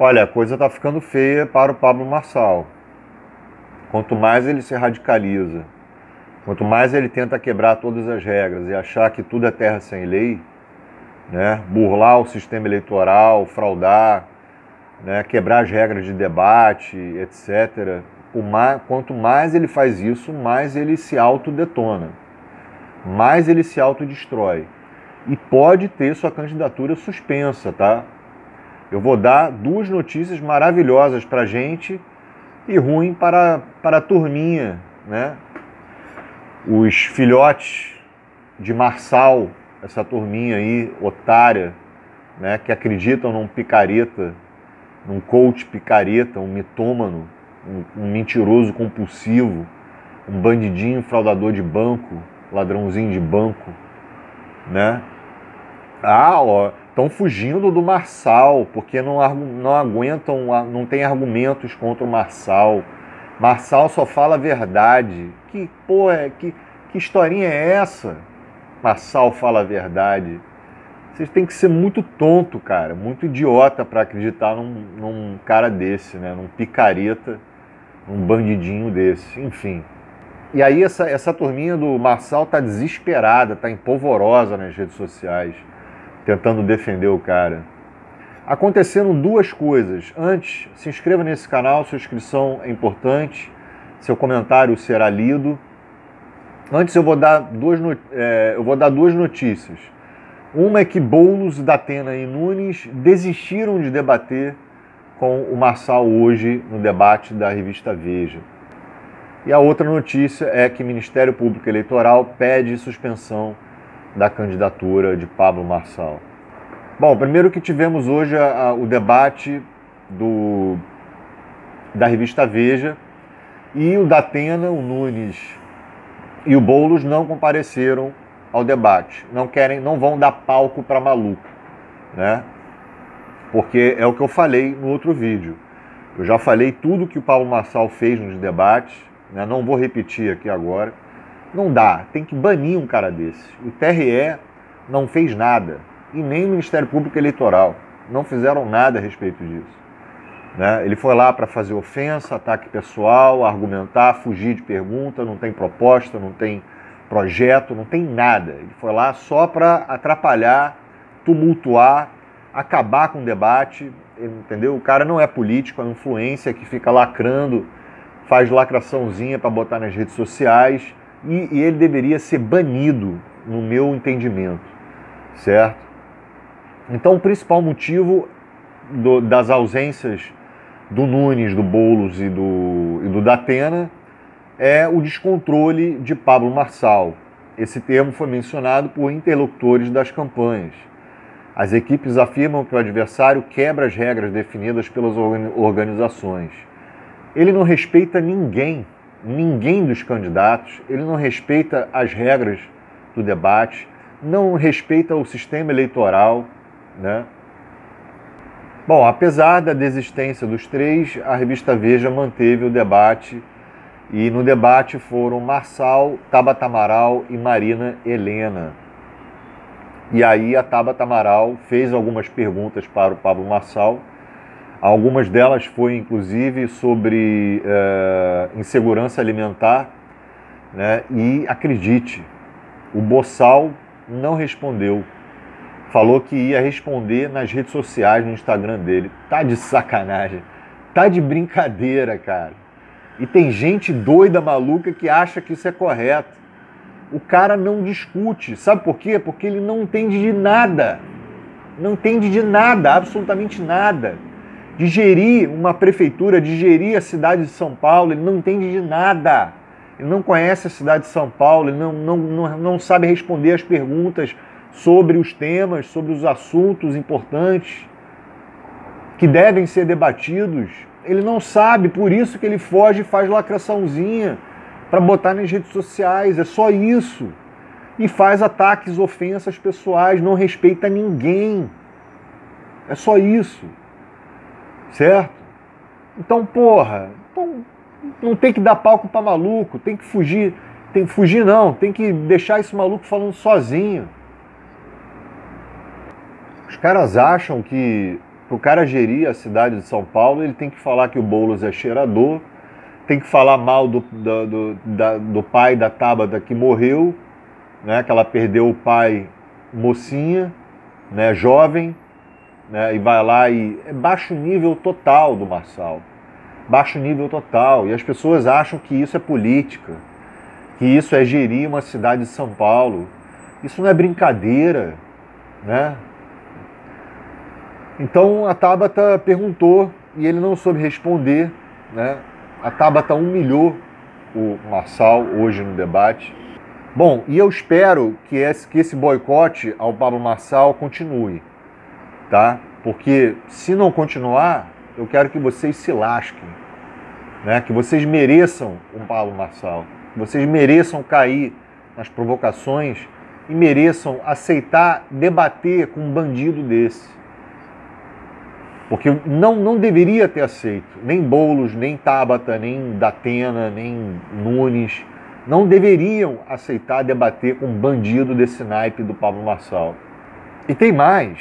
Olha, a coisa está ficando feia para o Pablo Marçal. Quanto mais ele se radicaliza, quanto mais ele tenta quebrar todas as regras e achar que tudo é terra sem lei, né, burlar o sistema eleitoral, fraudar, né, quebrar as regras de debate, etc. Quanto mais ele faz isso, mais ele se autodetona, mais ele se autodestrói. E pode ter sua candidatura suspensa, tá? Eu vou dar duas notícias maravilhosas para a gente e ruim para a turminha, né? Os filhotes de Marçal, essa turminha aí, otária, né? Que acreditam num picareta, num coach picareta, um mitômano, um mentiroso compulsivo, um bandidinho fraudador de banco, ladrãozinho de banco, né? Estão fugindo do Marçal, porque não aguentam, não tem argumentos contra o Marçal. Marçal só fala a verdade. Que historinha é essa? Marçal fala a verdade. Vocês têm que ser muito tonto, cara, muito idiota para acreditar num cara desse, né? Num picareta, num bandidinho desse, enfim. E aí essa turminha do Marçal tá desesperada, tá empolvorosa nas redes sociais, tentando defender o cara. Aconteceram duas coisas. Antes, se inscreva nesse canal, sua inscrição é importante, seu comentário será lido. Antes eu vou dar duas notícias. Uma é que Boulos, Datena e Nunes desistiram de debater com o Marçal hoje no debate da revista Veja. E a outra notícia é que o Ministério Público Eleitoral pede suspensão da candidatura de Pablo Marçal. Bom, primeiro que tivemos hoje o debate da revista Veja e o Datena, o Nunes e o Boulos não compareceram ao debate. Não vão dar palco para maluco, né? Porque é o que eu falei no outro vídeo. Eu já falei tudo que o Pablo Marçal fez nos debates, né? Não vou repetir aqui agora. Não dá, tem que banir um cara desse. O TRE não fez nada, e nem o Ministério Público Eleitoral. Não fizeram nada a respeito disso, né? Ele foi lá para fazer ofensa, ataque pessoal, argumentar, fugir de pergunta, não tem proposta, não tem projeto, não tem nada. Ele foi lá só para atrapalhar, tumultuar, acabar com o debate, entendeu? O cara não é político, é uma influência que fica lacrando, faz lacraçãozinha para botar nas redes sociais, e ele deveria ser banido, no meu entendimento, certo? Então o principal motivo das ausências do Nunes, do Boulos e do Datena é o descontrole de Pablo Marçal. Esse termo foi mencionado por interlocutores das campanhas. As equipes afirmam que o adversário quebra as regras definidas pelas organizações. Ele não respeita ninguém dos candidatos, ele não respeita as regras do debate, não respeita o sistema eleitoral, né? Bom, apesar da desistência dos três, a revista Veja manteve o debate, e no debate foram Marçal, Tabata Amaral e Marina Helena. E aí a Tabata Amaral fez algumas perguntas para o Pablo Marçal. Algumas delas foi, inclusive, sobre insegurança alimentar, né? E acredite, o Boçal não respondeu. Falou que ia responder nas redes sociais, no Instagram dele. Tá de sacanagem. Tá de brincadeira, cara. E tem gente doida, maluca, que acha que isso é correto. O cara não discute. Sabe por quê? Porque ele não entende de nada. Não entende de nada, absolutamente nada. De gerir uma prefeitura, de gerir a cidade de São Paulo, ele não entende de nada. Ele não conhece a cidade de São Paulo, ele não sabe responder as perguntas sobre os temas, sobre os assuntos importantes que devem ser debatidos. Ele não sabe, por isso que ele foge e faz lacraçãozinha para botar nas redes sociais, é só isso. E faz ataques, ofensas pessoais, não respeita ninguém. É só isso. Certo? Então, porra, não tem que dar palco para maluco, tem que fugir não, tem que deixar esse maluco falando sozinho. Os caras acham que Para o cara gerir a cidade de São Paulo, ele tem que falar que o Boulos é cheirador, tem que falar mal do pai da Tabata que morreu, né, que ela perdeu o pai mocinha, né, jovem, né, e vai lá e... É baixo nível total do Marçal. Baixo nível total. E as pessoas acham que isso é política, que isso é gerir uma cidade de São Paulo. Isso não é brincadeira, né? Então a Tabata perguntou e ele não soube responder, né? A Tabata humilhou o Marçal hoje no debate. Bom, e eu espero que esse boicote ao Pablo Marçal continue, tá? Porque se não continuar, eu quero que vocês se lasquem, né? Que vocês mereçam um Pablo Marçal, que vocês mereçam cair nas provocações e mereçam aceitar debater com um bandido desse. Porque não deveria ter aceito, nem Boulos, nem Tabata, nem Datena, nem Nunes, não deveriam aceitar debater com um bandido desse naipe do Pablo Marçal. E tem mais,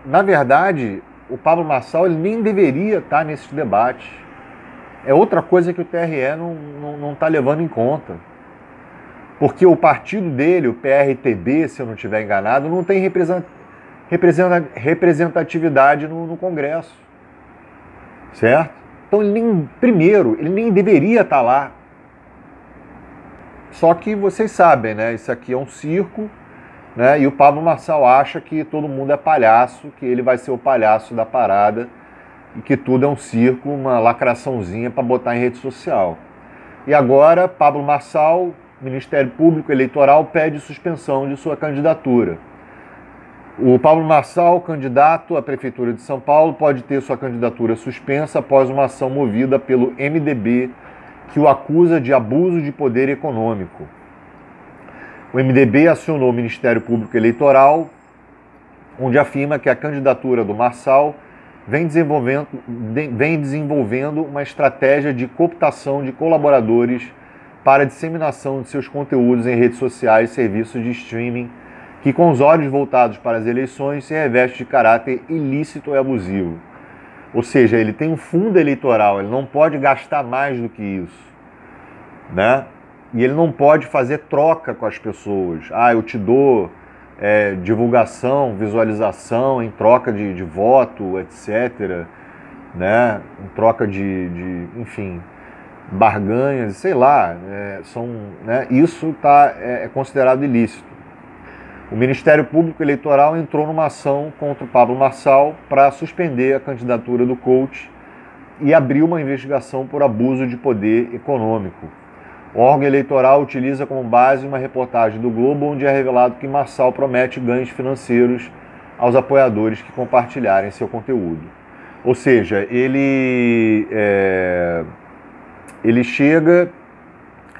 na verdade, o Pablo Marçal ele nem deveria estar nesses debates. É outra coisa que o TRE não está levando em conta. Porque o partido dele, o PRTB, se eu não estiver enganado, não tem representatividade no Congresso, certo? Então, ele nem deveria estar lá. Só que vocês sabem, né? Isso aqui é um circo, né? E o Pablo Marçal acha que todo mundo é palhaço, que ele vai ser o palhaço da parada e que tudo é um circo, uma lacraçãozinha para botar em rede social. E agora, Pablo Marçal, Ministério Público Eleitoral, pede suspensão de sua candidatura. O Pablo Marçal, candidato à Prefeitura de São Paulo, pode ter sua candidatura suspensa após uma ação movida pelo MDB, que o acusa de abuso de poder econômico. O MDB acionou o Ministério Público Eleitoral, onde afirma que a candidatura do Marçal vem desenvolvendo uma estratégia de cooptação de colaboradores para a disseminação de seus conteúdos em redes sociais e serviços de streaming, que com os olhos voltados para as eleições se reveste de caráter ilícito e abusivo. Ou seja, ele tem um fundo eleitoral, ele não pode gastar mais do que isso, né? E ele não pode fazer troca com as pessoas. Ah, eu te dou divulgação, visualização em troca de voto, etc., né? Em troca enfim, barganhas, sei lá, né? Isso é considerado ilícito. O Ministério Público Eleitoral entrou numa ação contra o Pablo Marçal para suspender a candidatura do coach e abriu uma investigação por abuso de poder econômico. O órgão eleitoral utiliza como base uma reportagem do Globo onde é revelado que Marçal promete ganhos financeiros aos apoiadores que compartilharem seu conteúdo. Ou seja, ele chega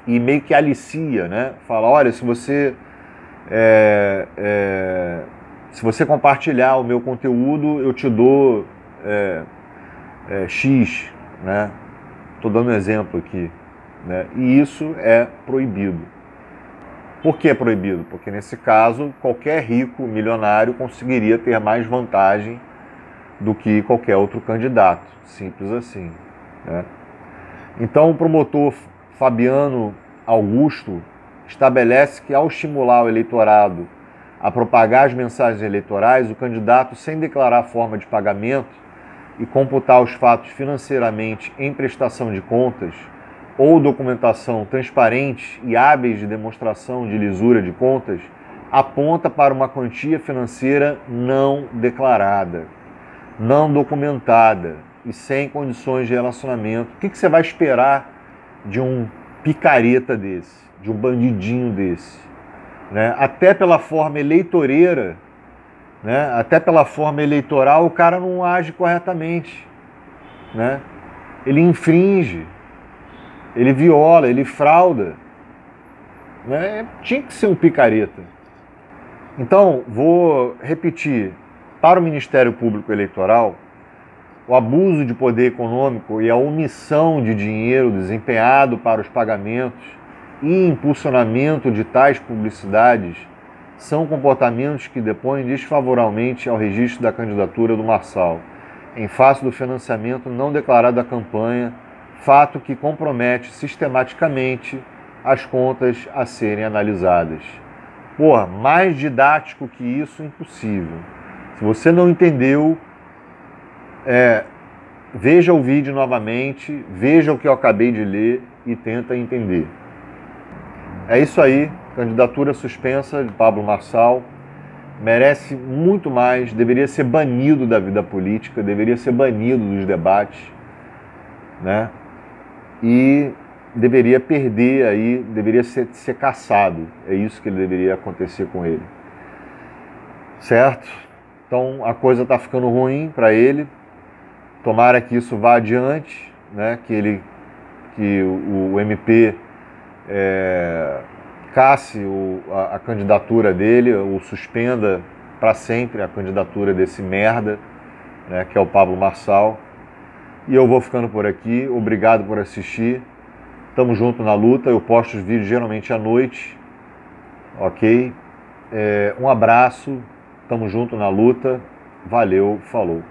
e meio que alicia, né? Fala, olha, se você compartilhar o meu conteúdo, eu te dou X, né? Estou dando um exemplo aqui, né? E isso é proibido. Por que é proibido? Porque nesse caso, qualquer rico, milionário, conseguiria ter mais vantagem do que qualquer outro candidato. Simples assim, né? Então o promotor Fabiano Augusto estabelece que, ao estimular o eleitorado a propagar as mensagens eleitorais, o candidato, sem declarar a forma de pagamento e computar os fatos financeiramente em prestação de contas ou documentação transparente e hábeis de demonstração de lisura de contas, aponta para uma quantia financeira não declarada, não documentada e sem condições de relacionamento. O que você vai esperar de um picareta desse? De um bandidinho desse, né? Até pela forma eleitoreira, né? Até pela forma eleitoral, o cara não age corretamente, né? Ele infringe, ele viola, ele frauda, né? Tinha que ser um picareta. Então, vou repetir, para o Ministério Público Eleitoral, o abuso de poder econômico e a omissão de dinheiro desempenhado para os pagamentos e impulsionamento de tais publicidades são comportamentos que depõem desfavoravelmente ao registro da candidatura do Marçal, em face do financiamento não declarado da campanha, fato que compromete sistematicamente as contas a serem analisadas. Porra, mais didático que isso, impossível. Se você não entendeu, veja o vídeo novamente, veja o que eu acabei de ler e tenta entender. É isso aí, candidatura suspensa de Pablo Marçal. Merece muito mais, deveria ser banido da vida política, deveria ser banido dos debates, né? E deveria perder aí, deveria ser caçado. É isso que deveria acontecer com ele. Certo? Então a coisa está ficando ruim para ele. Tomara que isso vá adiante, né? Que o MP casse a candidatura dele, ou suspenda para sempre a candidatura desse merda, né, que é o Pablo Marçal. E eu vou ficando por aqui. Obrigado por assistir. Tamo junto na luta. Eu posto os vídeos geralmente à noite. Ok? Um abraço. Tamo junto na luta. Valeu, falou.